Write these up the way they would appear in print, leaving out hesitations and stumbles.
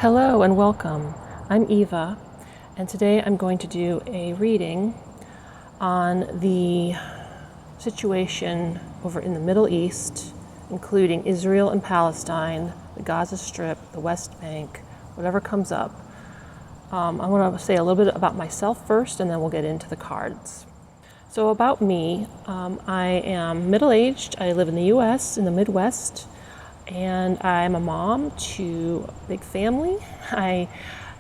Hello and welcome. I'm Eva, and today I'm going to do a reading on the situation over in the Middle East, including Israel and Palestine, the Gaza Strip, the West Bank, whatever comes up. I want to say a little bit about myself first, and then we'll get into the cards. So about me, I am middle-aged. I live in the U.S., in the Midwest, and I'm a mom to a big family. I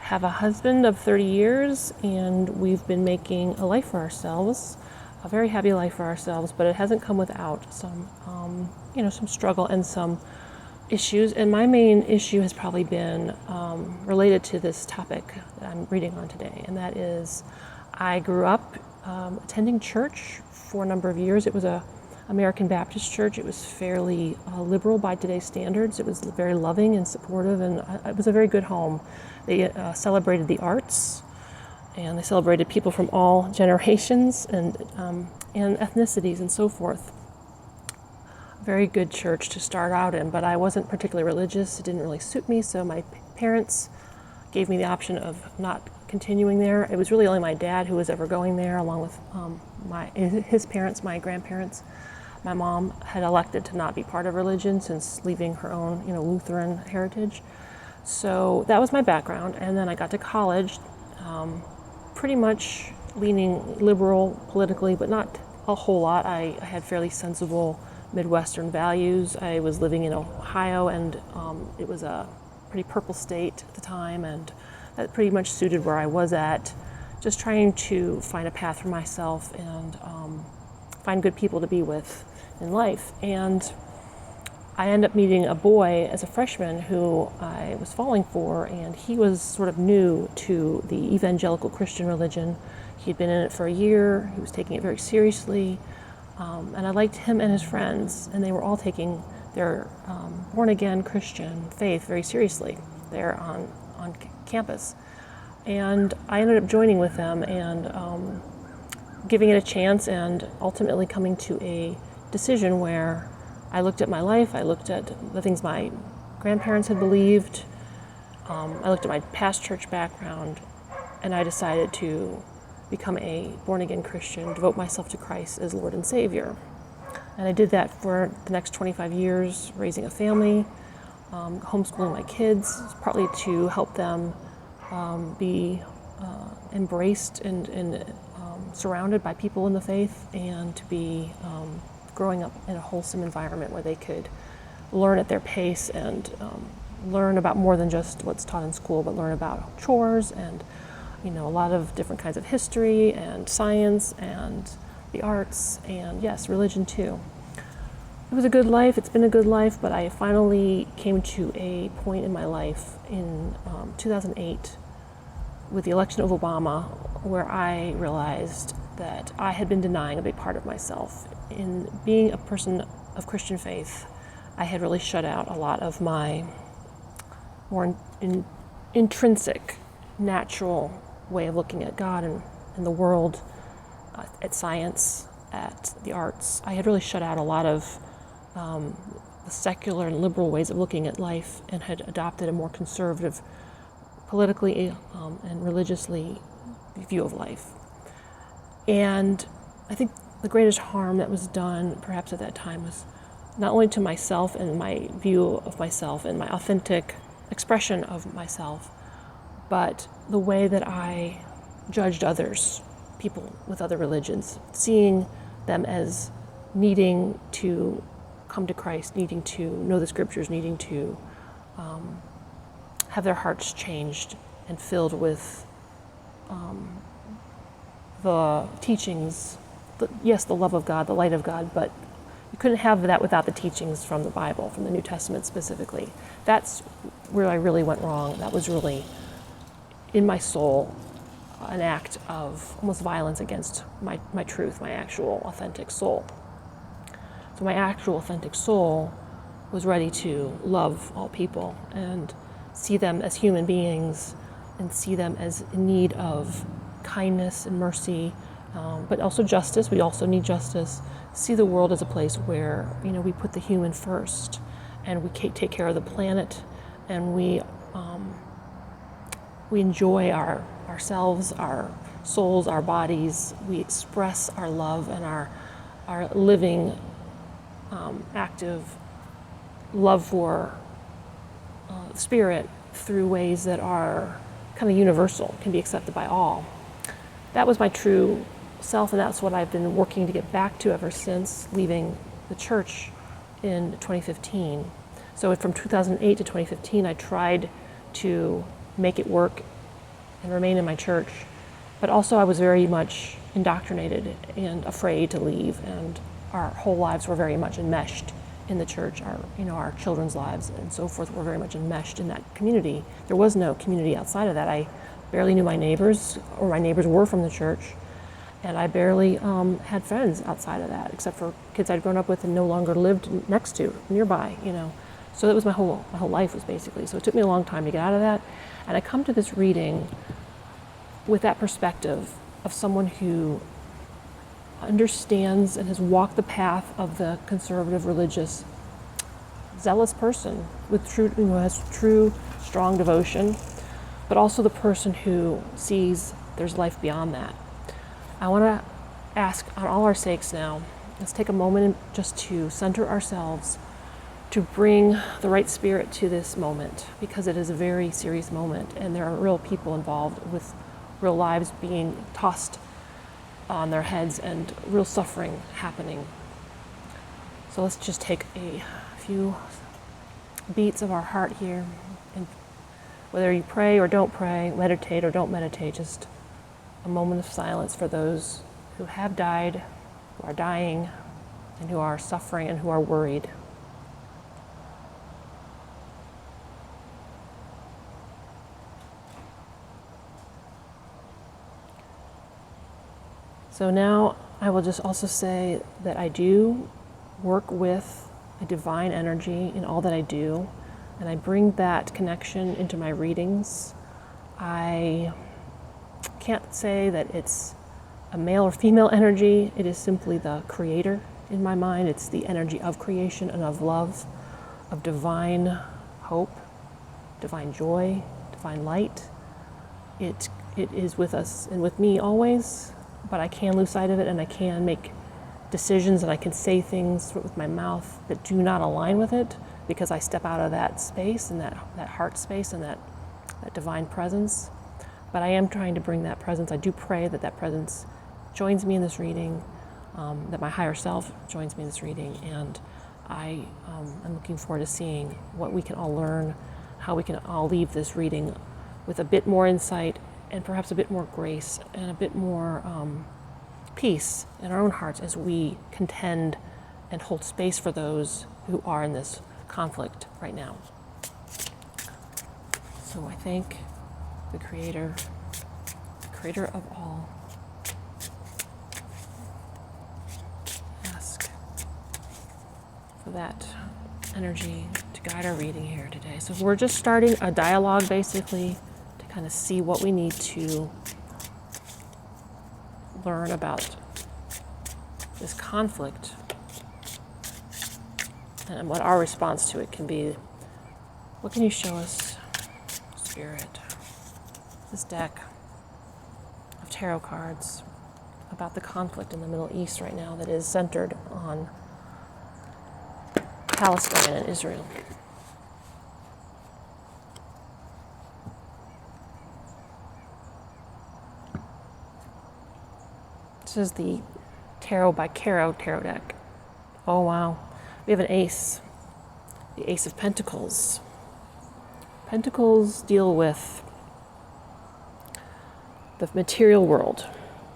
have a husband of 30 years, and we've been making a life for ourselves, a very happy life for ourselves, but it hasn't come without some struggle and some issues. And my main issue has probably been related to this topic that I'm reading on today, and that is I grew up attending church for a number of years. It was a American Baptist church. It was fairly liberal by today's standards. It was very loving and supportive, and it was a very good home. They celebrated the arts, and they celebrated people from all generations and ethnicities and so forth. Very good church to start out in, but I wasn't particularly religious. It didn't really suit me, so my parents gave me the option of not continuing there. It was really only my dad who was ever going there, along with his parents, my grandparents. My mom had elected to not be part of religion since leaving her own, Lutheran heritage. So that was my background. And then I got to college, pretty much leaning liberal politically, but not a whole lot. I had fairly sensible Midwestern values. I was living in Ohio, and it was a pretty purple state at the time, and that pretty much suited where I was at, just trying to find a path for myself and find good people to be with in life. And I ended up meeting a boy as a freshman who I was falling for, and he was sort of new to the evangelical Christian religion. He'd been in it for a year. He was taking it very seriously, and I liked him and his friends, and they were all taking their born-again Christian faith very seriously there on campus. And I ended up joining with them and giving it a chance, and ultimately coming to a decision where I looked at my life, I looked at the things my grandparents had believed, I looked at my past church background, and I decided to become a born-again Christian, devote myself to Christ as Lord and Savior. And I did that for the next 25 years, raising a family, homeschooling my kids, partly to help them be embraced and surrounded by people in the faith, and to be growing up in a wholesome environment where they could learn at their pace and learn about more than just what's taught in school, but learn about chores and a lot of different kinds of history and science and the arts, and yes, religion too. It was a good life. It's been a good life, but I finally came to a point in my life in 2008 with the election of Obama, where I realized that I had been denying a big part of myself. In being a person of Christian faith, I had really shut out a lot of my more intrinsic, natural way of looking at God and the world, at science, at the arts. I had really shut out a lot of the secular and liberal ways of looking at life, and had adopted a more conservative, politically and religiously view of life. And I think the greatest harm that was done perhaps at that time was not only to myself and my view of myself and my authentic expression of myself, but the way that I judged others, people with other religions, seeing them as needing to come to Christ, needing to know the scriptures, needing to have their hearts changed and filled with the teachings, the love of God, the light of God, but you couldn't have that without the teachings from the Bible, from the New Testament specifically. That's where I really went wrong. That was really, in my soul, an act of almost violence against my truth, my actual authentic soul. So my actual authentic soul was ready to love all people and see them as human beings, and see them as in need of kindness and mercy, but also justice. We also need justice. See the world as a place where we put the human first, and we take care of the planet, and we we enjoy ourselves, our souls, our bodies. We express our love and our living, active love for spirit through ways that are kind of universal, can be accepted by all. That was my true self, and that's what I've been working to get back to ever since leaving the church in 2015. So from 2008 to 2015, I tried to make it work and remain in my church, but also I was very much indoctrinated and afraid to leave, and our whole lives were very much enmeshed in the church. Our children's lives and so forth were very much enmeshed in that community. There was no community outside of that. I barely knew my neighbors, or my neighbors were from the church, and I barely had friends outside of that, except for kids I'd grown up with and no longer lived next to, nearby, So that was my whole life was basically. So it took me a long time to get out of that, and I come to this reading with that perspective of someone who understands and has walked the path of the conservative, religious, zealous person with who has true, strong devotion, but also the person who sees there's life beyond that. I want to ask, on all our sakes now, let's take a moment just to center ourselves, to bring the right spirit to this moment, because it is a very serious moment, and there are real people involved with real lives being tossed on their heads and real suffering happening. So let's just take a few beats of our heart here, and whether you pray or don't pray, meditate or don't meditate, just a moment of silence for those who have died, who are dying, and who are suffering and who are worried. So now I will just also say that I do work with a divine energy in all that I do, and I bring that connection into my readings. I can't say that it's a male or female energy. It is simply the creator in my mind. It's the energy of creation and of love, of divine hope, divine joy, divine light. It is with us and with me always, but I can lose sight of it, and I can make decisions, and I can say things with my mouth that do not align with it, because I step out of that space and that heart space and that divine presence. But I am trying to bring that presence. I do pray that presence joins me in this reading, that my higher self joins me in this reading, and I am looking forward to seeing what we can all learn, how we can all leave this reading with a bit more insight and perhaps a bit more grace and a bit more peace in our own hearts as we contend and hold space for those who are in this conflict right now. So I thank the Creator of all. Ask for that energy to guide our reading here today. So we're just starting a dialogue, basically, to kind of see what we need to learn about this conflict and what our response to it can be. What can you show us, Spirit? This deck of tarot cards about the conflict in the Middle East right now that is centered on Palestine and Israel. This is the Tarot by Caro tarot deck. Oh wow. We have an ace. The Ace of Pentacles. Pentacles deal with the material world,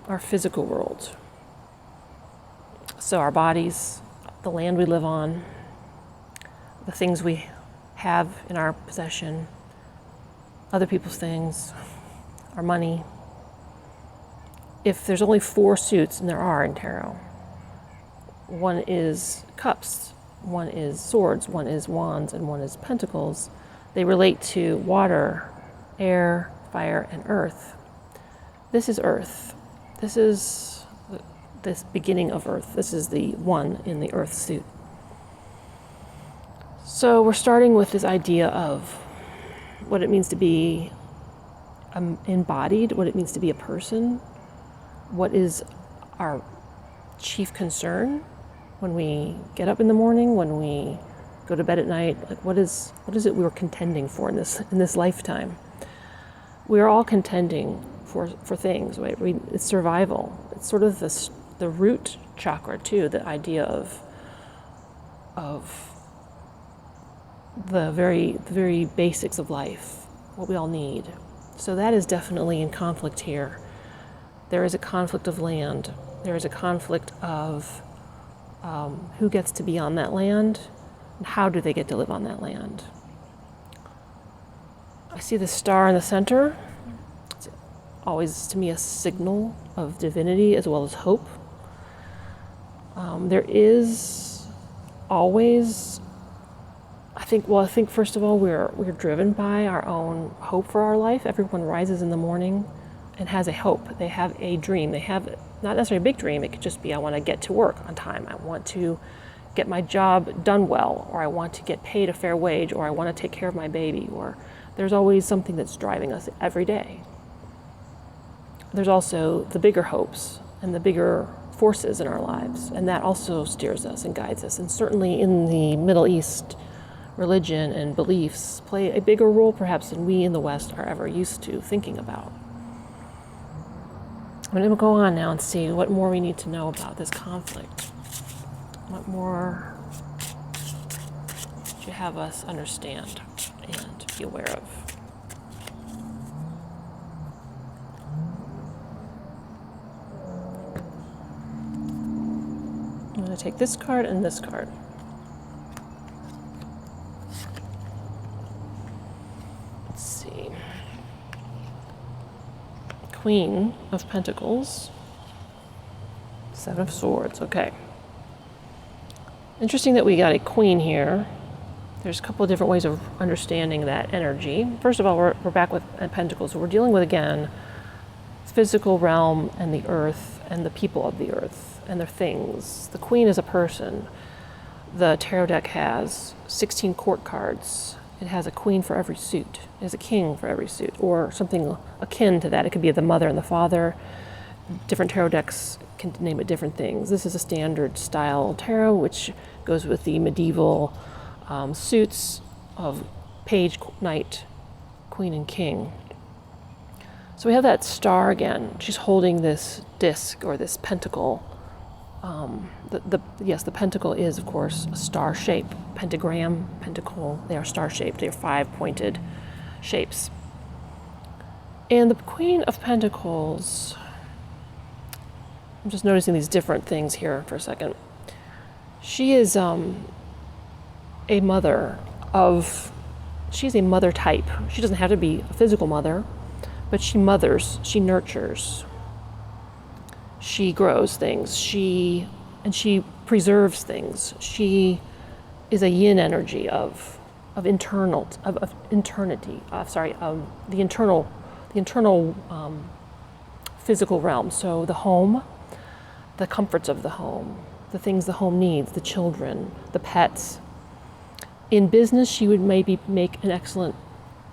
our physical world. So our bodies, the land we live on, the things we have in our possession, other people's things, our money. If there's only 4 suits, and there are in tarot, one is cups, one is swords, one is wands, and one is pentacles. They relate to water, air, fire, and earth. This is earth. This is this beginning of earth. This is the one in the earth suit. So we're starting with this idea of what it means to be embodied, what it means to be a person, what is our chief concern when we get up in the morning, when we go to bed at night. Like, what is it we're contending for in this lifetime? We are all contending for things, right? It's survival. It's sort of the root chakra too, the idea of the very basics of life, what we all need. So that is definitely in conflict here. There is a conflict of land. There is a conflict of who gets to be on that land and how do they get to live on that land. I see the star in the center. It's always, to me, a signal of divinity as well as hope. There is always, I think first of all, we're driven by our own hope for our life. Everyone rises in the morning and has a hope. They have a dream. They have not necessarily a big dream. It could just be, I want to get to work on time. I want to get my job done well, or I want to get paid a fair wage, or I want to take care of my baby, or there's always something that's driving us every day. There's also the bigger hopes and the bigger forces in our lives, and that also steers us and guides us. And certainly in the Middle East, religion and beliefs play a bigger role perhaps than we in the West are ever used to thinking about. I'm going to go on now and see what more we need to know about this conflict. What more should you have us understand and be aware of? I'm going to take this card and this card. Let's see. Queen of Pentacles. Seven of Swords. Okay. Interesting that we got a queen here. There's a couple of different ways of understanding that energy. First of all, we're back with Pentacles. So we're dealing with, again, physical realm and the earth and the people of the earth and their things. The queen is a person. The tarot deck has 16 court cards. It has a queen for every suit. It has a king for every suit, or something akin to that. It could be the mother and the father. Different tarot decks can name it different things. This is a standard style tarot, which goes with the medieval suits of page, knight, queen, and king. So we have that star again. She's holding this disc or this pentacle. Yes, the pentacle is, of course, a star shape. Pentagram, pentacle, they are star shaped. They are 5-pointed shapes. And the Queen of Pentacles, I'm just noticing these different things here for a second. She is a mother of, she's a mother type. She doesn't have to be a physical mother, but she mothers, she nurtures, she grows things, she preserves things. She is a yin energy of internal, of eternity. The internal physical realm. So the home, the comforts of the home, the things the home needs, the children, the pets. In business, she would maybe make an excellent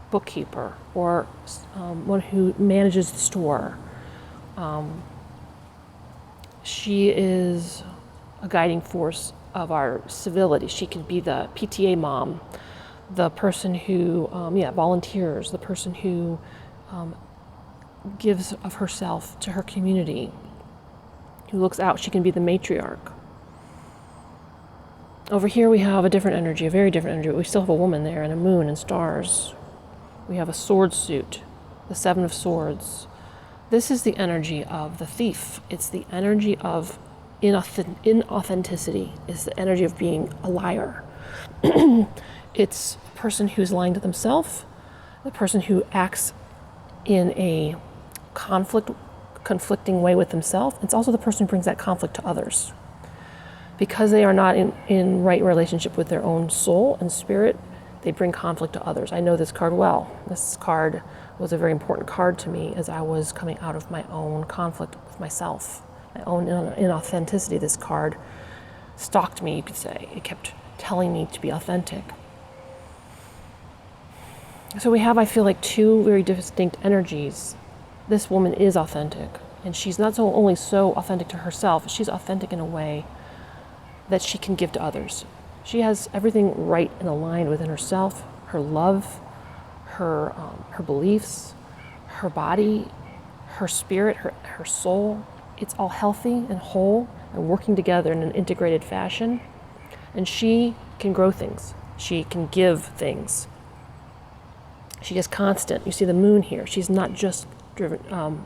bookkeeper or one who manages the store. She is a guiding force of our civility. She could be the PTA mom, the person who volunteers, the person who gives of herself to her community, who looks out. She can be the matriarch. Over here we have a different energy, a very different energy, but we still have a woman there and a moon and stars. We have a sword suit, the Seven of Swords. This is the energy of the thief. It's the energy of inauthenticity. It's the energy of being a liar. It's a person who's lying to themselves, the person who acts in a conflicting way with themselves. It's also the person who brings that conflict to others. Because they are not in right relationship with their own soul and spirit, they bring conflict to others. I know this card well. This card was a very important card to me as I was coming out of my own conflict with myself, my own inauthenticity. This card stalked me, you could say. It kept telling me to be authentic. So we have, I feel like, two very distinct energies. This woman is authentic, and she's not only so authentic to herself, she's authentic in a way that she can give to others. She has everything right and aligned within herself, her love, her beliefs, her body, her spirit, her soul. It's all healthy and whole and working together in an integrated fashion. And she can grow things. She can give things. She is constant. You see the moon here. She's not just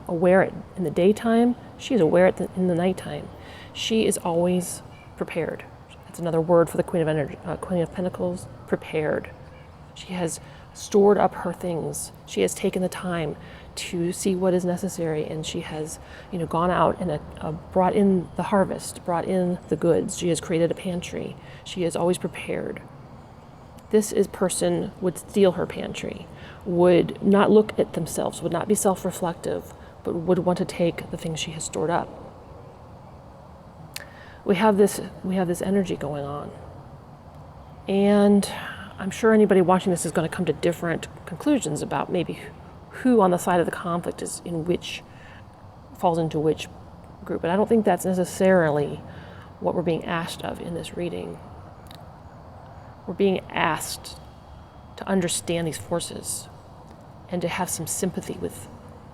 aware in the daytime. She's aware in the nighttime. She is always prepared. That's another word for the Queen of Pentacles, prepared. She has stored up her things. She has taken the time to see what is necessary, and she has, gone out and brought in the harvest, brought in the goods. She has created a pantry. She is always prepared. This person would steal her pantry, would not look at themselves, would not be self-reflective, but would want to take the things she has stored up. We have this energy going on. And I'm sure anybody watching this is going to come to different conclusions about maybe who on the side of the conflict falls into which group. But I don't think that's necessarily what we're being asked of in this reading. We're being asked to understand these forces and to have some sympathy with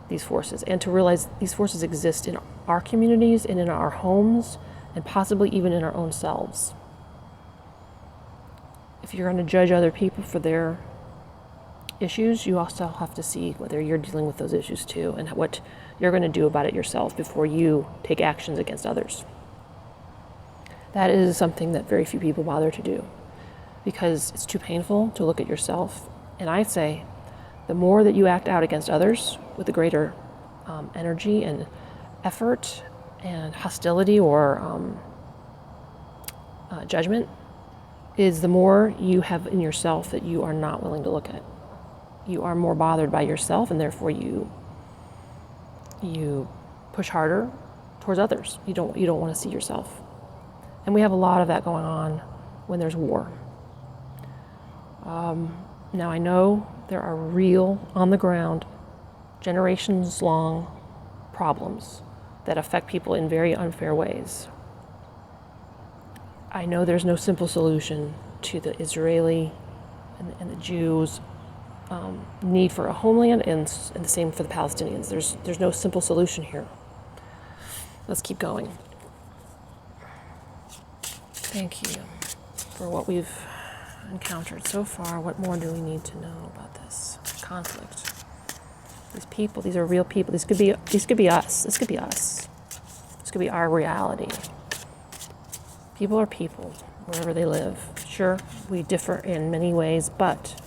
these forces and to realize these forces exist in our communities and in our homes and possibly even in our own selves. If you're going to judge other people for their issues, you also have to see whether you're dealing with those issues too and what you're going to do about it yourself before you take actions against others. That is something that very few people bother to do because it's too painful to look at yourself. And I say, the more that you act out against others with the greater energy and effort and hostility or judgment, is the more you have in yourself that you are not willing to look at. You are more bothered by yourself, and therefore you push harder towards others. You don't want to see yourself. And we have a lot of that going on when there's war. Now I know there are real, on the ground, generations-long problems that affect people in very unfair ways. I know there's no simple solution to the Israeli and the Jews' need for a homeland, and the same for the Palestinians. There's no simple solution here. Let's keep going. Thank you for what we've encountered so far. What more do we need to know about this conflict? These people, these are real people. These could be us. This could be us. This could be our reality. People are people, wherever they live. Sure, we differ in many ways, but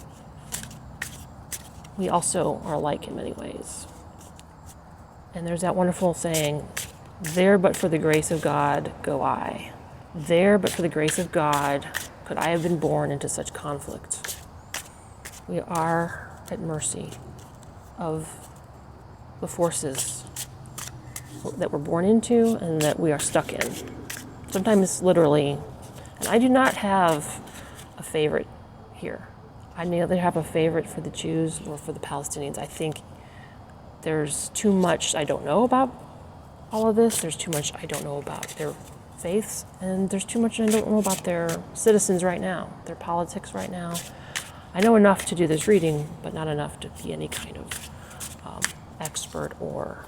we also are alike in many ways. And there's that wonderful saying, there but for the grace of God go I. There but for the grace of God could I have been born into such conflict. We are at mercy of the forces that we're born into and that we are stuck in. Sometimes literally, and I do not have a favorite here. I neither have a favorite for the Jews or for the Palestinians. I think there's too much I don't know about all of this. There's too much I don't know about their faiths, and there's too much I don't know about their citizens right now, their politics right now. I know enough to do this reading, but not enough to be any kind of expert or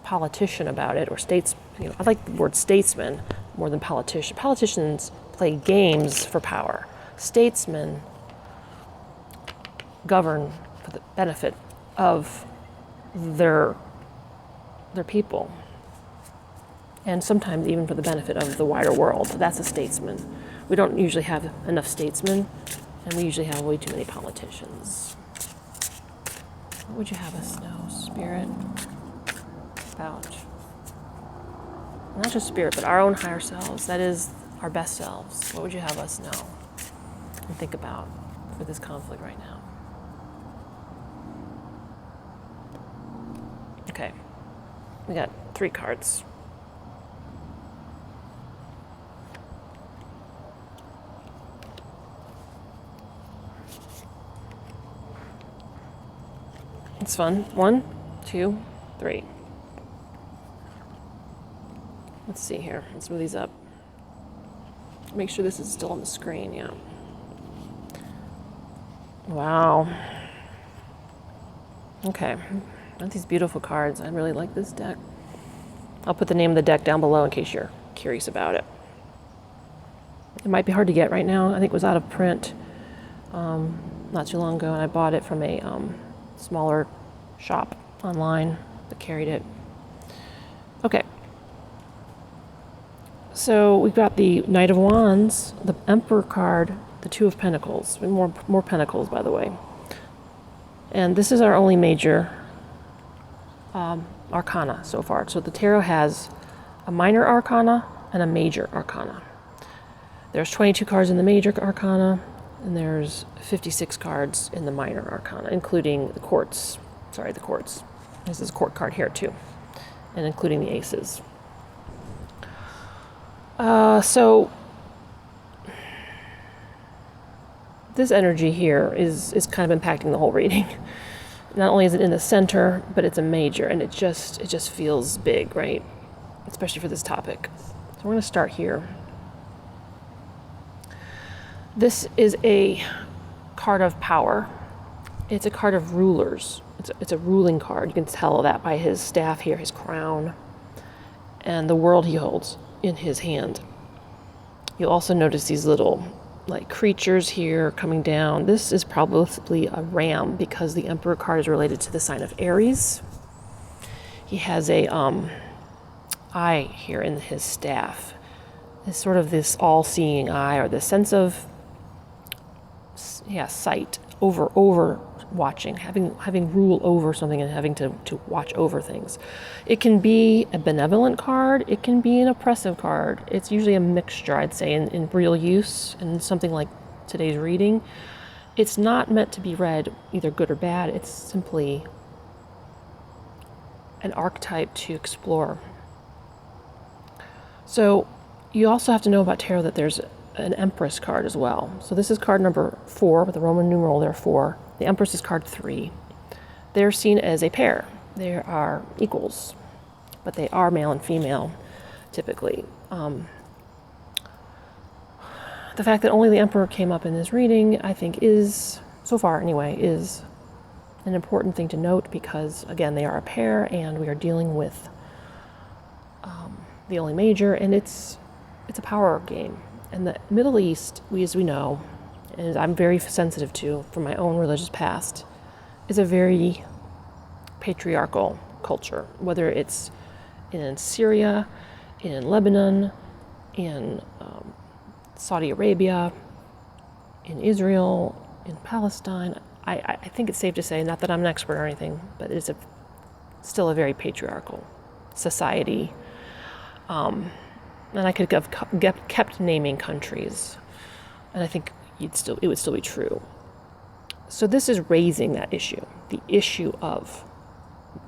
politician about it, or I like the word statesman more than politician. Politicians play games for power. Statesmen govern for the benefit of their people, and sometimes even for the benefit of the wider world. That's a statesman. We don't usually have enough statesmen, and we usually have way too many politicians. What would you have us know, Spirit, about not just spirit, but our own higher selves, that is our best selves? What would you have us know and think about for this conflict right now? Okay, we got 3 cards. It's fun. 1, 2, 3. Let's see here. Let's move these up. Make sure this is still on the screen, yeah. Wow. Okay. Aren't these beautiful cards? I really like this deck. I'll put the name of the deck down below in case you're curious about it. It might be hard to get right now. I think it was out of print not too long ago, and I bought it from a smaller shop online that carried it. Okay. So we've got the Knight of Wands, the Emperor card, the Two of Pentacles. More pentacles, by the way. And this is our only major arcana so far. So the tarot has a minor arcana and a major arcana. There's 22 cards in the major arcana, and there's 56 cards in the minor arcana, including the courts. Sorry, the courts. This is a court card here too, and including the aces. So this energy here is kind of impacting the whole reading. Not only is it in the center, but it's a major, and it just feels big, right? Especially for this topic. So we're going to start here. This is a card of power. It's a card of rulers. It's a ruling card. You can tell that by his staff here, his crown, and the world he holds in his hand. You'll also notice these little like creatures here coming down. This is probably a ram because the Emperor card is related to the sign of Aries. He has a eye here in his staff. It's sort of this all-seeing eye, or the sense of sight, over watching, having rule over something and having to watch over things. It can be a benevolent card, it can be an oppressive card. It's usually a mixture, I'd say, in real use, and something like today's reading. It's not meant to be read either good or bad, it's simply an archetype to explore. So you also have to know about tarot that there's an Empress card as well. So this is card number 4 with the Roman numeral there, 4. The Empress is card 3. They're seen as a pair. They are equals, but they are male and female, typically. The fact that only the Emperor came up in this reading, I think is, so far anyway, is an important thing to note because, again, they are a pair and we are dealing with the only major, and it's a power game. And the Middle East, as we know, and I'm very sensitive to from my own religious past, is a very patriarchal culture, whether it's in Syria, in Lebanon, in Saudi Arabia, in Israel, in Palestine. I think it's safe to say, not that I'm an expert or anything, but it's still a very patriarchal society. And I could have kept naming countries, and I think it would still be true. So this is raising that issue, the issue of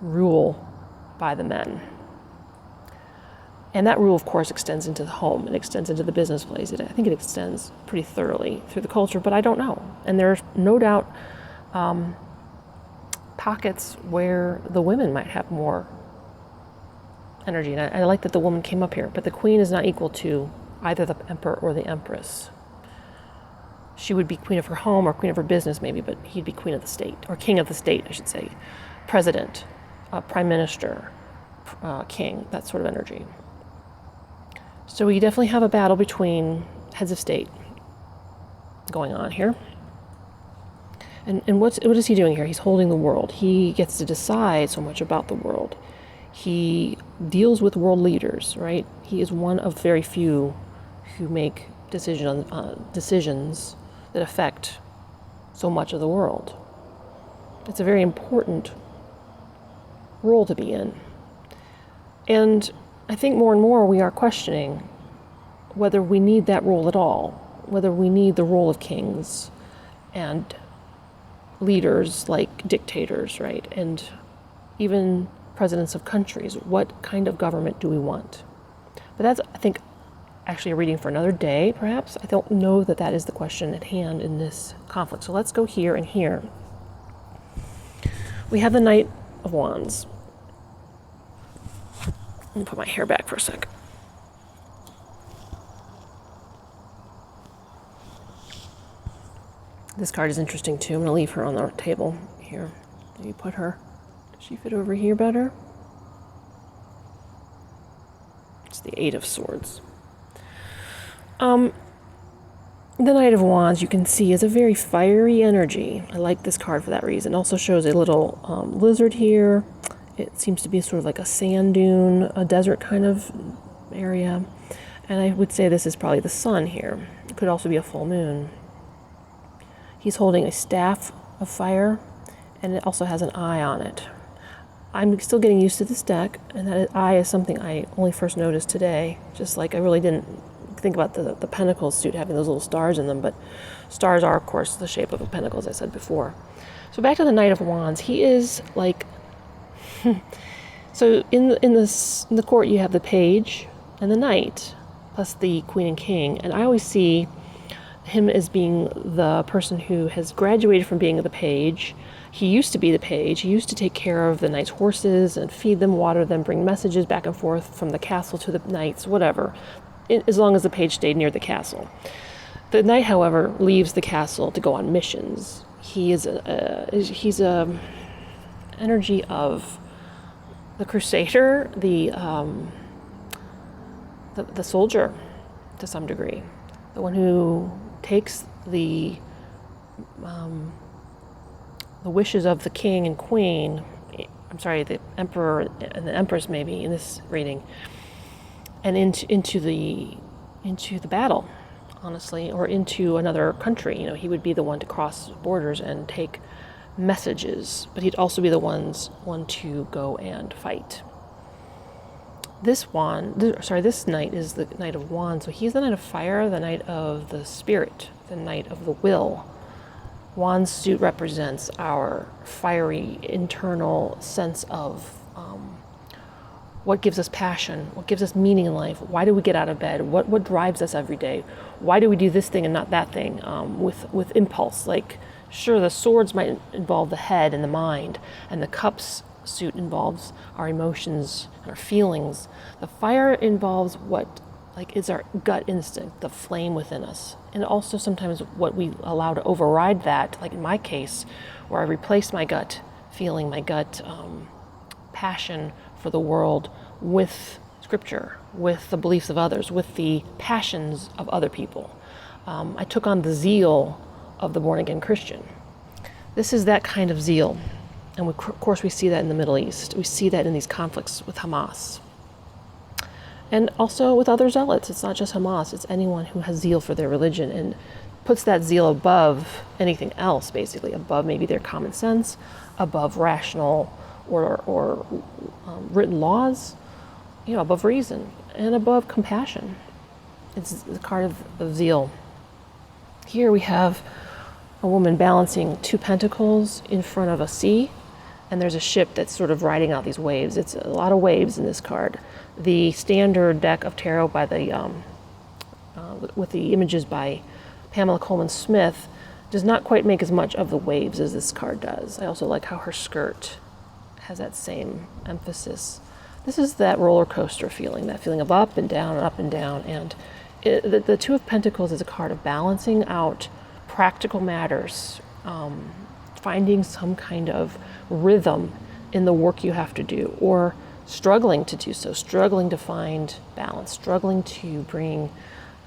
rule by the men. And that rule, of course, extends into the home. It extends into the business place. I think it extends pretty thoroughly through the culture, but I don't know. And there's no doubt pockets where the women might have more energy. And I like that the woman came up here, but the queen is not equal to either the emperor or the empress. She would be queen of her home or queen of her business maybe, but he'd be queen of the state, or king of the state, I should say. President, prime minister, king, that sort of energy. So we definitely have a battle between heads of state going on here. And what is he doing here? He's holding the world. He gets to decide so much about the world. He deals with world leaders, right? He is one of very few who make decisions that affect so much of the world. It's a very important role to be in. And I think more and more we are questioning whether we need that role at all, whether we need the role of kings and leaders like dictators, right? And even presidents of countries. What kind of government do we want? But that's, I think, actually a reading for another day, perhaps. I don't know that that is the question at hand in this conflict. So let's go here and here. We have the Knight of Wands. Let me put my hair back for a sec. This card is interesting too. I'm going to leave her on the table here. Maybe put her. Does she fit over here better? It's the Eight of Swords. The Knight of Wands, you can see, is a very fiery energy. I like this card for that reason. It also shows a little lizard here. It seems to be sort of like a sand dune, a desert kind of area. And I would say this is probably the sun here. It could also be a full moon. He's holding a staff of fire, and it also has an eye on it. I'm still getting used to this deck, and that eye is something I only first noticed today. Just like I really didn't think about the Pentacles suit having those little stars in them, but stars are, of course, the shape of a pentacle, as I said before. So back to the Knight of Wands. He is like... So in the court you have the page and the knight, plus the queen and king, and I always see him as being the person who has graduated from being the page. He used to be the page. He used to take care of the knight's horses and feed them, water them, bring messages back and forth from the castle to the knights, whatever, as long as the page stayed near the castle. The knight, however, leaves the castle to go on missions. He's a energy of the crusader, the soldier, to some degree, the one who takes the wishes of the king and queen, the emperor and the empress maybe in this reading, and into the battle, honestly, or into another country. You know, he would be the one to cross borders and take messages, but he'd also be the one to go and fight. This knight is the Knight of Wands, so he's the Knight of Fire, the Knight of the Spirit, the Knight of the Will. Wands suit represents our fiery internal sense of what gives us passion, what gives us meaning in life. Why do we get out of bed? What drives us every day? Why do we do this thing and not that thing? With impulse, like sure, the swords might involve the head and the mind, and the cups suit involves our emotions, our feelings. The fire involves what is our gut instinct, the flame within us. And also sometimes what we allow to override that, like in my case, where I replaced my gut feeling, my gut passion for the world with scripture, with the beliefs of others, with the passions of other people. I took on the zeal of the born-again Christian. This is that kind of zeal. And of course we see that in the Middle East. We see that in these conflicts with Hamas. And also with other zealots. It's not just Hamas, it's anyone who has zeal for their religion and puts that zeal above anything else, basically, above maybe their common sense, above rational or written laws, above reason, and above compassion. It's the card of zeal. Here we have a woman balancing two pentacles in front of a sea, and there's a ship that's sort of riding out these waves. It's a lot of waves in this card. The standard deck of tarot by the with the images by Pamela Coleman Smith does not quite make as much of the waves as this card does. I also like how her skirt has that same emphasis. This is that roller coaster feeling, that feeling of up and down and up and down. And the Two of Pentacles is a card of balancing out practical matters, finding some kind of rhythm in the work you have to do, or struggling to do so, struggling to find balance, struggling to bring,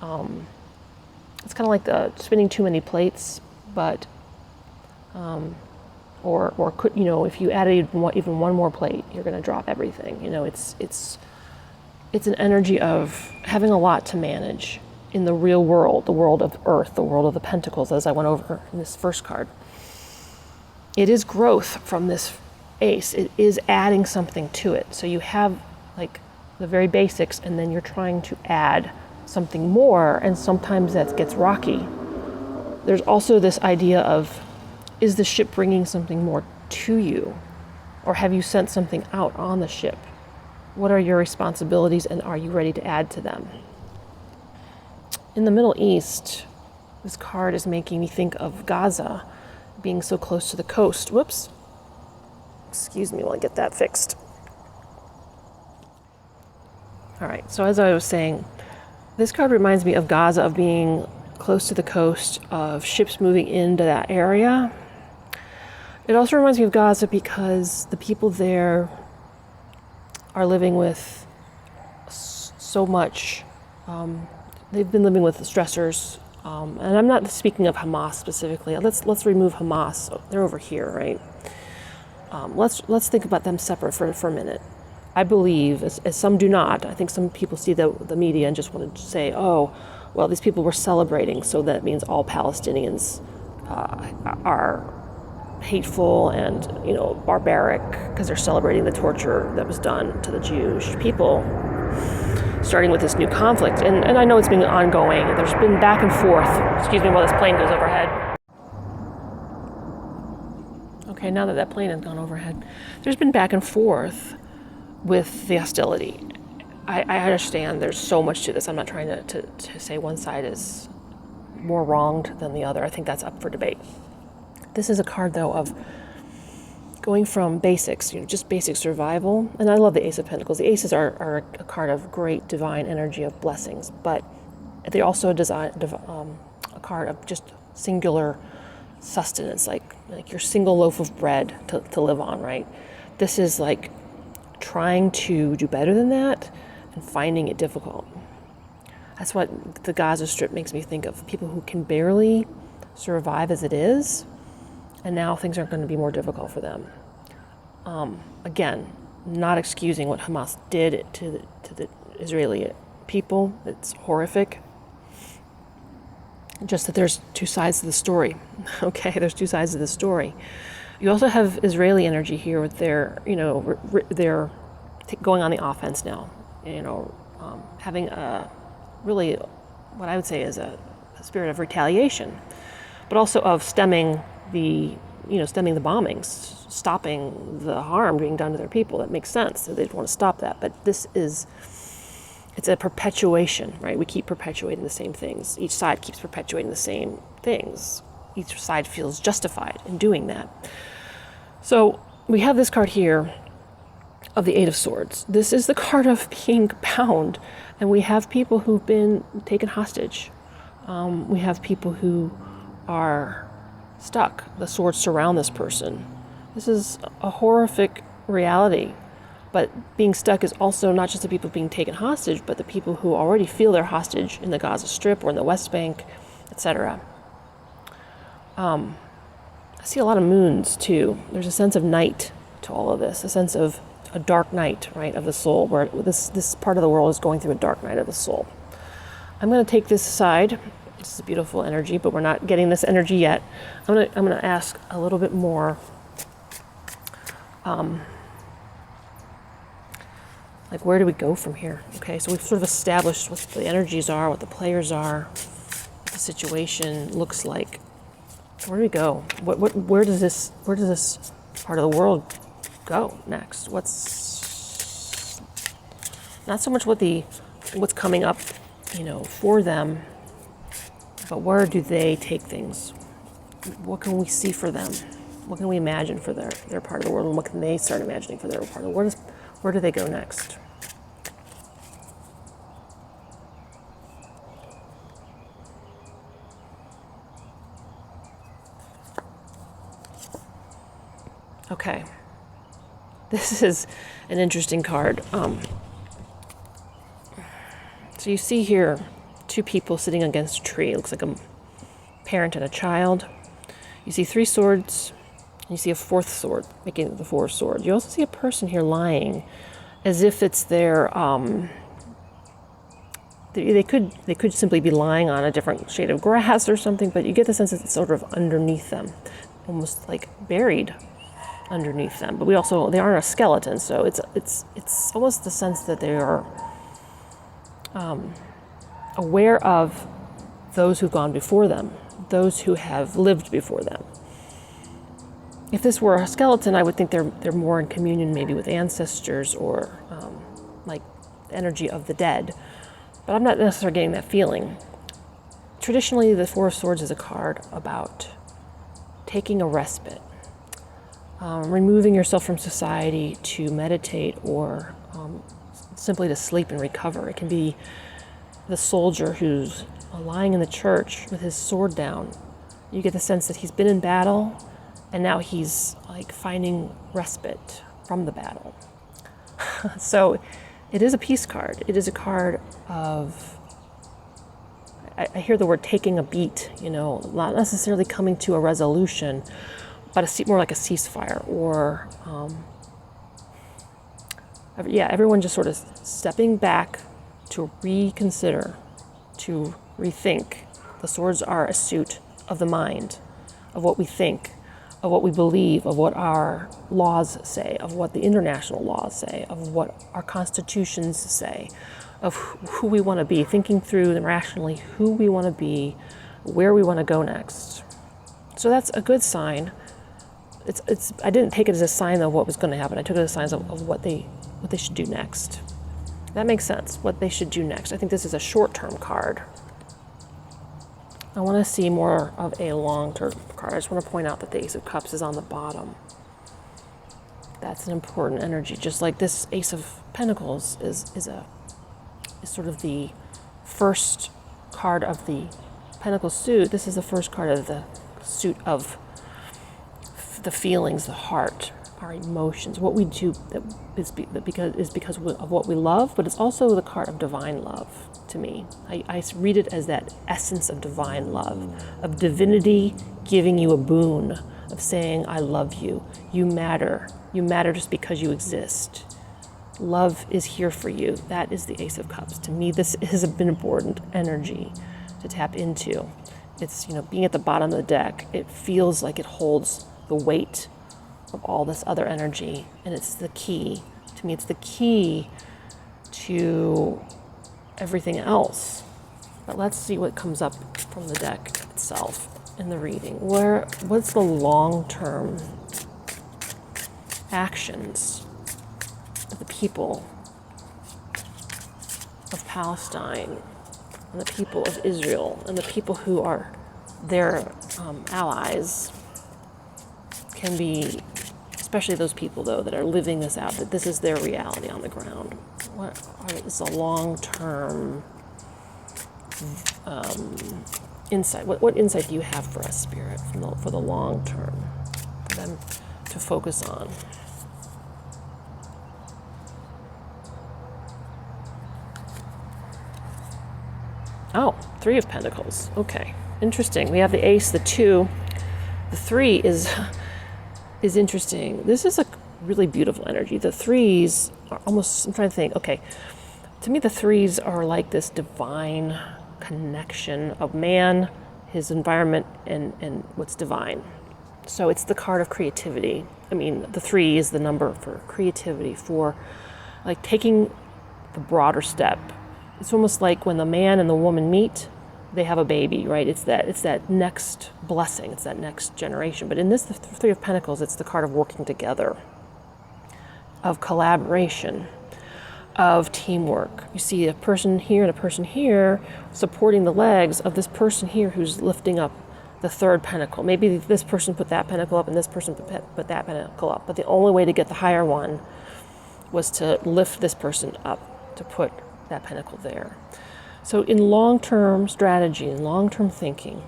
it's kind of like the spinning too many plates, but, or could, if you added even one more plate, you're going to drop everything. It's an energy of having a lot to manage in the real world, the world of earth, the world of the pentacles, as I went over in this first card. It is growth from this ace. It is adding something to it. So you have like the very basics, and then you're trying to add something more, and sometimes that gets rocky. There's also this idea of, is the ship bringing something more to you? Or have you sent something out on the ship? What are your responsibilities, and are you ready to add to them? In the Middle East, this card is making me think of Gaza being so close to the coast. Whoops. Excuse me while I get that fixed. All right, so as I was saying, this card reminds me of Gaza, of being close to the coast, of ships moving into that area. It also reminds me of Gaza because the people there are living with so much, they've been living with stressors, and I'm not speaking of Hamas specifically. Let's remove Hamas. They're over here, right? Let's think about them separate for a minute. I believe, as some do not, I think some people see the media and just want to say, oh, well, these people were celebrating, so that means all Palestinians are hateful and, barbaric because they're celebrating the torture that was done to the Jewish people, starting with this new conflict. And I know it's been ongoing. There's been back and forth. Excuse me while this plane goes overhead. Okay, now that plane has gone overhead, there's been back and forth with the hostility. I understand there's so much to this. I'm not trying to say one side is more wronged than the other. I think that's up for debate. This is a card, though, of going from basics, just basic survival. And I love the Ace of Pentacles. The Aces are a card of great divine energy, of blessings, but they're also a card of just singular sustenance, like your single loaf of bread to live on, right? This is like trying to do better than that and finding it difficult. That's what the Gaza Strip makes me think of. People who can barely survive as it is, and now things are going to be more difficult for them. Again, not excusing what Hamas did to the Israeli people. It's horrific. Just that there's two sides to the story. Okay, there's two sides of the story. You also have Israeli energy here with their, they're going on the offense now. Having a really, what I would say is a spirit of retaliation, but also of stemming the bombings, stopping the harm being done to their people. That makes sense. So they'd want to stop that. But it's a perpetuation, right? We keep perpetuating the same things. Each side keeps perpetuating the same things. Each side feels justified in doing that. So we have this card here of the Eight of Swords. This is the card of being bound, and we have people who've been taken hostage. We have people who are stuck. The swords surround this person. This is a horrific reality, but being stuck is also not just the people being taken hostage, but the people who already feel they're hostage in the Gaza Strip or in the West Bank, etc. I see a lot of moons too. There's a sense of night to all of this, a sense of a dark night, right, of the soul, where this part of the world is going through a dark night of the soul. I'm going to take this aside. This is beautiful energy, but we're not getting this energy yet. I'm going to ask a little bit more, like, where do we go from here? Okay, so we've sort of established what the energies are, what the players are, what the situation looks like. Where do we go? Where does this part of the world go next? What's not so much what's coming up, for them, but where do they take things? What can we see for them? What can we imagine for their part of the world, and what can they start imagining for their part of the world? Where do they go next? Okay, this is an interesting card. So you see here two people sitting against a tree. It looks like a parent and a child. You see three swords, and you see a fourth sword, making it the fourth sword. You also see a person here lying, as if it's their. They could simply be lying on a different shade of grass or something, but you get the sense that it's sort of underneath them, almost like buried underneath them. But they aren't a skeleton, so it's almost the sense that they are aware of those who've gone before them, those who have lived before them. If this were a skeleton, I would think they're more in communion maybe with ancestors or like the energy of the dead. But I'm not necessarily getting that feeling. Traditionally, the Four of Swords is a card about taking a respite, removing yourself from society to meditate or simply to sleep and recover. It can be the soldier who's lying in the church with his sword down. You get the sense that he's been in battle and now he's like finding respite from the battle. So it is a peace card. It is a card of, I hear the word taking a beat, not necessarily coming to a resolution, but more like a ceasefire, or everyone just sort of stepping back to reconsider, to rethink. The swords are a suit of the mind, of what we think, of what we believe, of what our laws say, of what the international laws say, of what our constitutions say, of who we want to be, thinking through them rationally who we want to be, where we want to go next. So that's a good sign. I didn't take it as a sign of what was going to happen. I took it as signs of what they should do next. That makes sense, what they should do next. I think this is a short-term card. I want to see more of a long-term card. I just want to point out that the Ace of Cups is on the bottom. That's an important energy. Just like this Ace of Pentacles is sort of the first card of the Pentacle suit. This is the first card of the suit of the feelings, the heart, our emotions, what we do is because of what we love, but it's also the card of divine love to me. I read it as that essence of divine love, of divinity giving you a boon, of saying, I love you, you matter just because you exist. Love is here for you. That is the Ace of Cups. To me, this is an important energy to tap into. It's, being at the bottom of the deck, it feels like it holds the weight of all this other energy, and it's the key. To me, it's the key to everything else. But let's see what comes up from the deck itself in the reading. What's the long-term actions of the people of Palestine and the people of Israel and the people who are their allies? Can be, especially those people, though, that are living this out, that this is their reality on the ground. It's a long-term insight. What insight do you have for us, Spirit, for the long term, for them to focus on? Oh, Three of Pentacles. Okay, interesting. We have the Ace, the Two. The Three is interesting. This is a really beautiful energy. The threes are almost, I'm trying to think, okay, to me the threes are like this divine connection of man, his environment, and what's divine. So it's the card of creativity. I mean, the three is the number for creativity, for like taking the broader step. It's almost like when the man and the woman meet, they have a baby, right? It's that next blessing. It's that next generation. But in this, the Three of Pentacles, it's the card of working together, of collaboration, of teamwork. You see a person here and a person here supporting the legs of this person here who's lifting up the third pentacle. Maybe this person put that pentacle up and this person put that pentacle up. But the only way to get the higher one was to lift this person up, to put that pentacle there. So in long-term strategy and long-term thinking,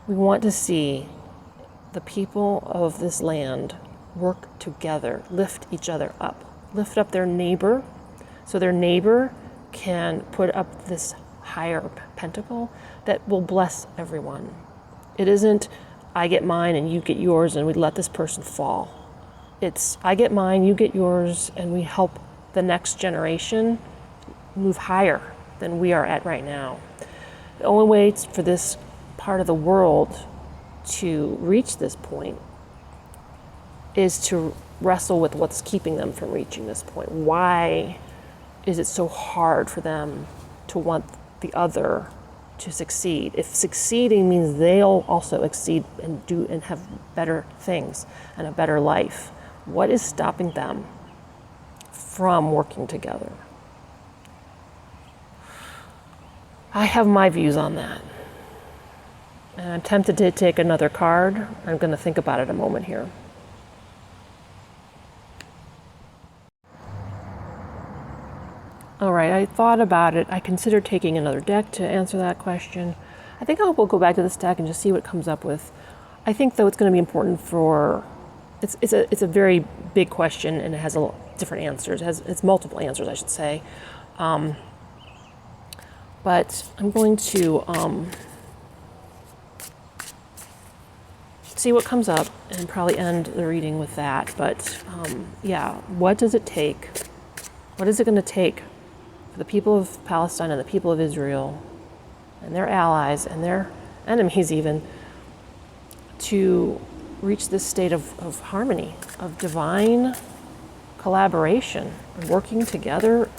we want to see the people of this land work together, lift each other up, lift up their neighbor, so their neighbor can put up this higher pentacle that will bless everyone. It isn't, I get mine and you get yours and we let this person fall. It's, I get mine, you get yours, and we help the next generation move higher than we are at right now. The only way for this part of the world to reach this point is to wrestle with what's keeping them from reaching this point. Why is it so hard for them to want the other to succeed? If succeeding means they'll also exceed and do and have better things and a better life, what is stopping them from working together? I have my views on that. And I'm tempted to take another card. I'm going to think about it a moment here. All right, I thought about it. I considered taking another deck to answer that question. I think I will go back to this deck and just see what it comes up with. I think, though, it's going to be important for... It's a very big question, and it has different answers. It's multiple answers, I should say. But I'm going to see what comes up and probably end the reading with that. But yeah, what does it take? What is it going to take for the people of Palestine and the people of Israel and their allies and their enemies even to reach this state of harmony, of divine collaboration, working together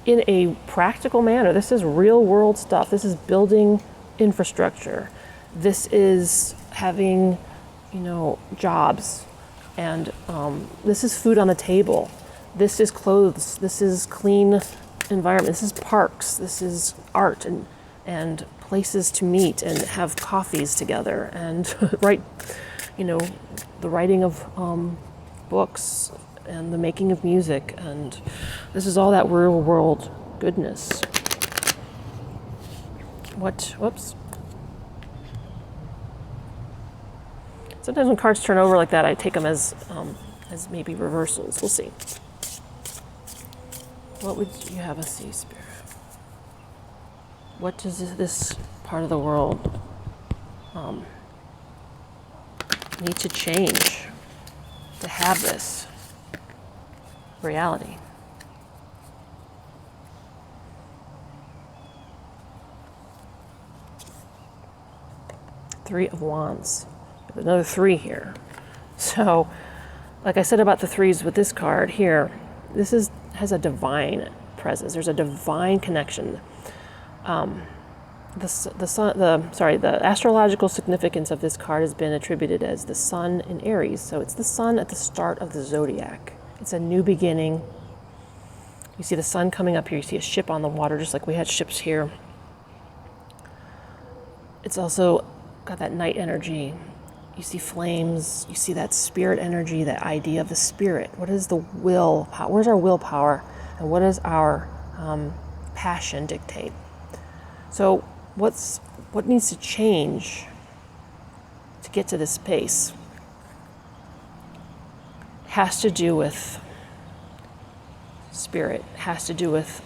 in a practical manner? This is real world stuff. This is building infrastructure. This is having, jobs. And this is food on the table. This is clothes. This is clean environment. This is parks. This is art and places to meet and have coffees together and write, the writing of books and the making of music. And this is all that real world goodness. Whoops. Sometimes when cards turn over like that, I take them as maybe reversals. We'll see. What would you have us see, Spirit? What does this part of the world need to change to have this reality? Three of Wands. Another three here. So, like I said about the threes with this card here, this has a divine presence. There's a divine connection. The astrological significance of this card has been attributed as the sun in Aries. So it's the sun at the start of the zodiac. It's a new beginning. You see the sun coming up here. You see a ship on the water, just like we had ships here. It's also got that night energy. You see flames. You see that spirit energy, that idea of the spirit. What is the will? Where's our willpower? And what does our passion dictate? So what needs to change to get to this space has to do with spirit, has to do with,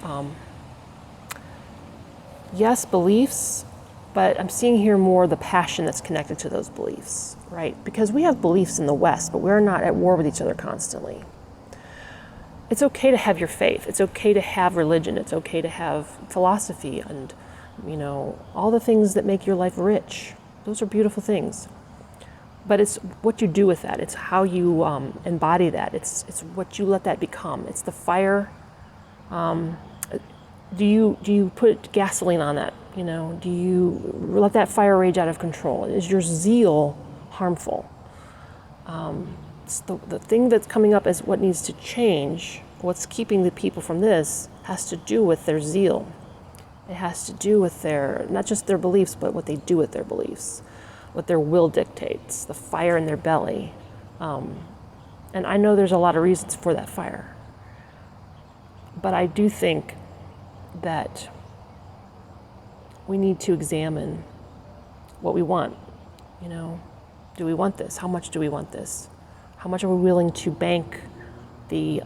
yes, beliefs, but I'm seeing here more the passion that's connected to those beliefs, right? Because we have beliefs in the West, but we're not at war with each other constantly. It's okay to have your faith. It's okay to have religion. It's okay to have philosophy and all the things that make your life rich. Those are beautiful things. But it's what you do with that. It's how you embody that. It's what you let that become. It's the fire. Do you put gasoline on that? Do you let that fire rage out of control? Is your zeal harmful? It's the thing that's coming up as what needs to change. What's keeping the people from this has to do with their zeal. It has to do with not just their beliefs, but what they do with their beliefs, what their will dictates, the fire in their belly. And I know there's a lot of reasons for that fire. But I do think that we need to examine what we want. Do we want this? How much do we want this? How much are we willing to bank the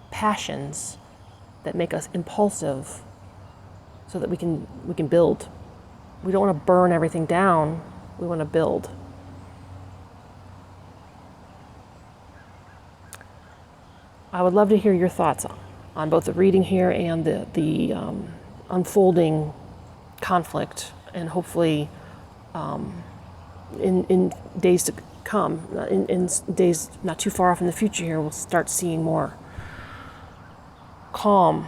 passions that make us impulsive so that we can build? We don't want to burn everything down. We want to build. I would love to hear your thoughts on both the reading here and the unfolding conflict, and hopefully in days to come, in days not too far off in the future here, we'll start seeing more calm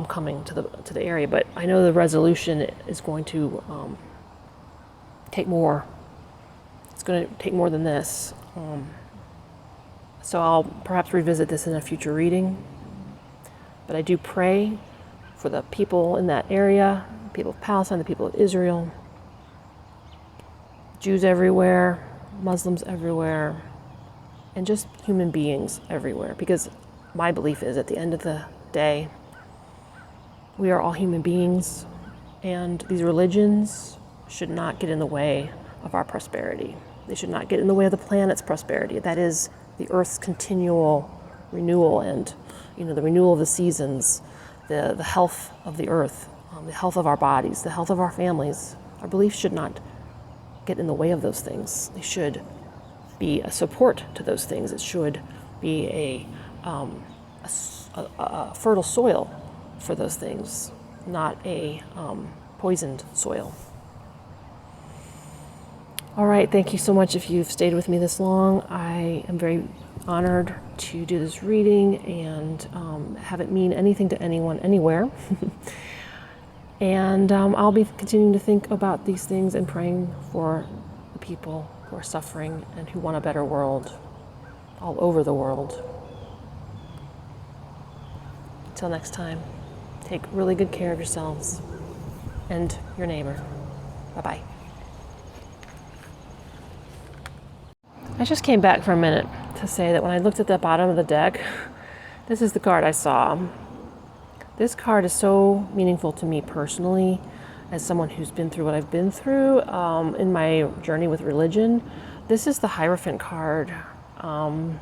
coming to the area. But I know the resolution is going to take more. It's going to take more than this. So I'll perhaps revisit this in a future reading. But I do pray for the people in that area, the people of Palestine, the people of Israel, Jews everywhere, Muslims everywhere, and just human beings everywhere. Because my belief is, at the end of the day, we are all human beings, and these religions should not get in the way of our prosperity. They should not get in the way of the planet's prosperity. That is the Earth's continual renewal and, the renewal of the seasons, the health of the Earth, the health of our bodies, the health of our families. Our beliefs should not get in the way of those things. They should be a support to those things. It should be a fertile soil for those things, not a poisoned soil. All right, thank you so much if you've stayed with me this long. I am very honored to do this reading and have it mean anything to anyone, anywhere. And I'll be continuing to think about these things and praying for the people who are suffering and who want a better world all over the world. Until next time, take really good care of yourselves and your neighbor. Bye-bye. I just came back for a minute to say that when I looked at the bottom of the deck, this is the card I saw. This card is so meaningful to me personally, as someone who's been through what I've been through in my journey with religion. This is the Hierophant card. The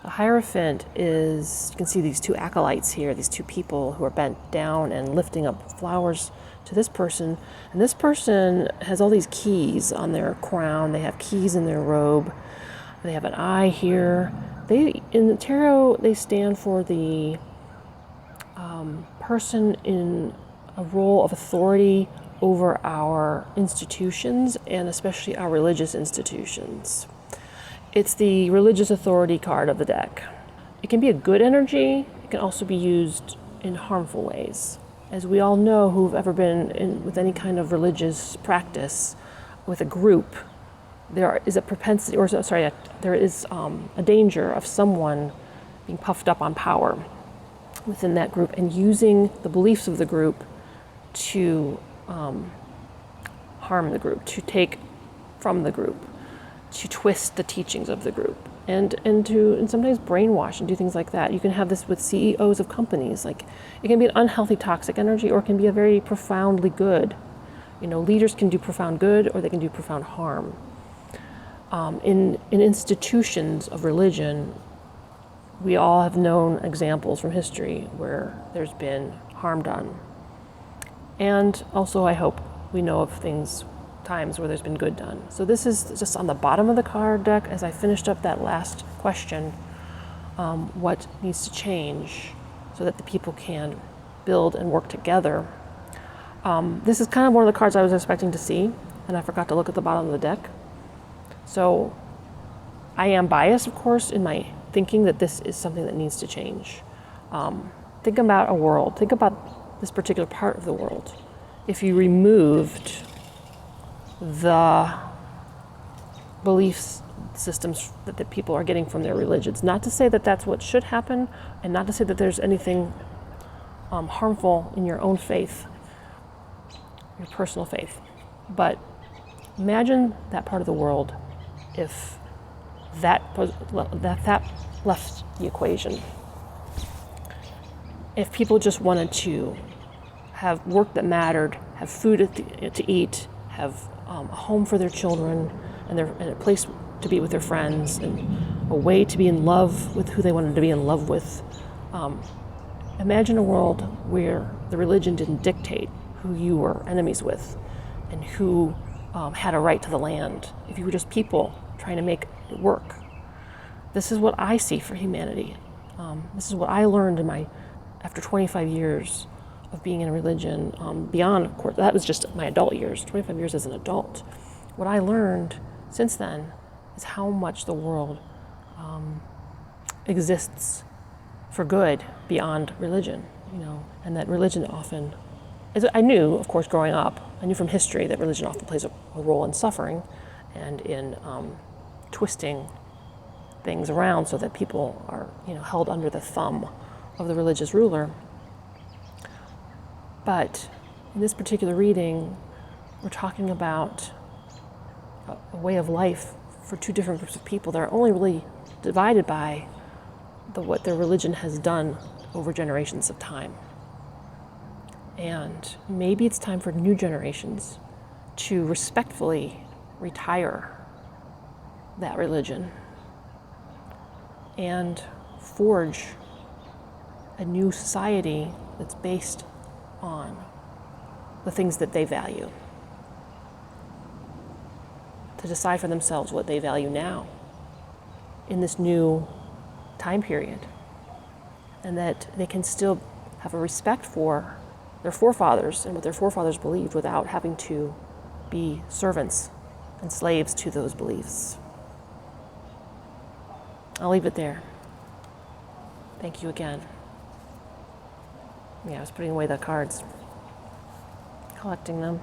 Hierophant is, you can see these two acolytes here, these two people who are bent down and lifting up flowers to this person. And this person has all these keys on their crown. They have keys in their robe. They have an eye here. In the tarot, they stand for the person in a role of authority over our institutions, and especially our religious institutions. It's the religious authority card of the deck. It can be a good energy. It can also be used in harmful ways. As we all know who've ever been with any kind of religious practice with a group, there is a propensity, there is a danger of someone being puffed up on power within that group and using the beliefs of the group to harm the group, to take from the group, to twist the teachings of the group, and sometimes brainwash and do things like that. You can have this with CEOs of companies. Like, it can be an unhealthy, toxic energy, or it can be a very profoundly good. Leaders can do profound good, or they can do profound harm. In institutions of religion, we all have known examples from history where there's been harm done. And also, I hope we know of times where there's been good done. So this is just on the bottom of the card deck. As I finished up that last question, what needs to change so that the people can build and work together. This is kind of one of the cards I was expecting to see, and I forgot to look at the bottom of the deck. So I am biased, of course, in my thinking that this is something that needs to change. Think about a world. Think about this particular part of the world. If you removed the belief systems that the people are getting from their religions, not to say that that's what should happen, and not to say that there's anything harmful in your own faith, your personal faith, but imagine that part of the world if that left the equation. If people just wanted to have work that mattered, have food to eat, have a home for their children, and a place to be with their friends, and a way to be in love with who they wanted to be in love with. Imagine a world where the religion didn't dictate who you were enemies with and who had a right to the land. If you were just people trying to make it work. This is what I see for humanity. This is what I learned after 25 years of being in a religion, beyond, of course, that was just my adult years, 25 years as an adult. What I learned since then is how much the world exists for good beyond religion, and that religion often, as I knew, of course, growing up, I knew from history that religion often plays a role in suffering and in twisting things around so that people are, held under the thumb of the religious ruler. But in this particular reading, we're talking about a way of life for two different groups of people that are only really divided by what their religion has done over generations of time. And maybe it's time for new generations to respectfully retire that religion and forge a new society that's based on the things that they value. To decide for themselves what they value now in this new time period, and that they can still have a respect for their forefathers and what their forefathers believed without having to be servants and slaves to those beliefs. I'll leave it there. Thank you again. Yeah, I was putting away the cards, collecting them.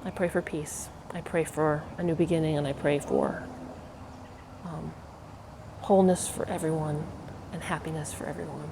I pray for peace. I pray for a new beginning, and I pray for wholeness for everyone and happiness for everyone.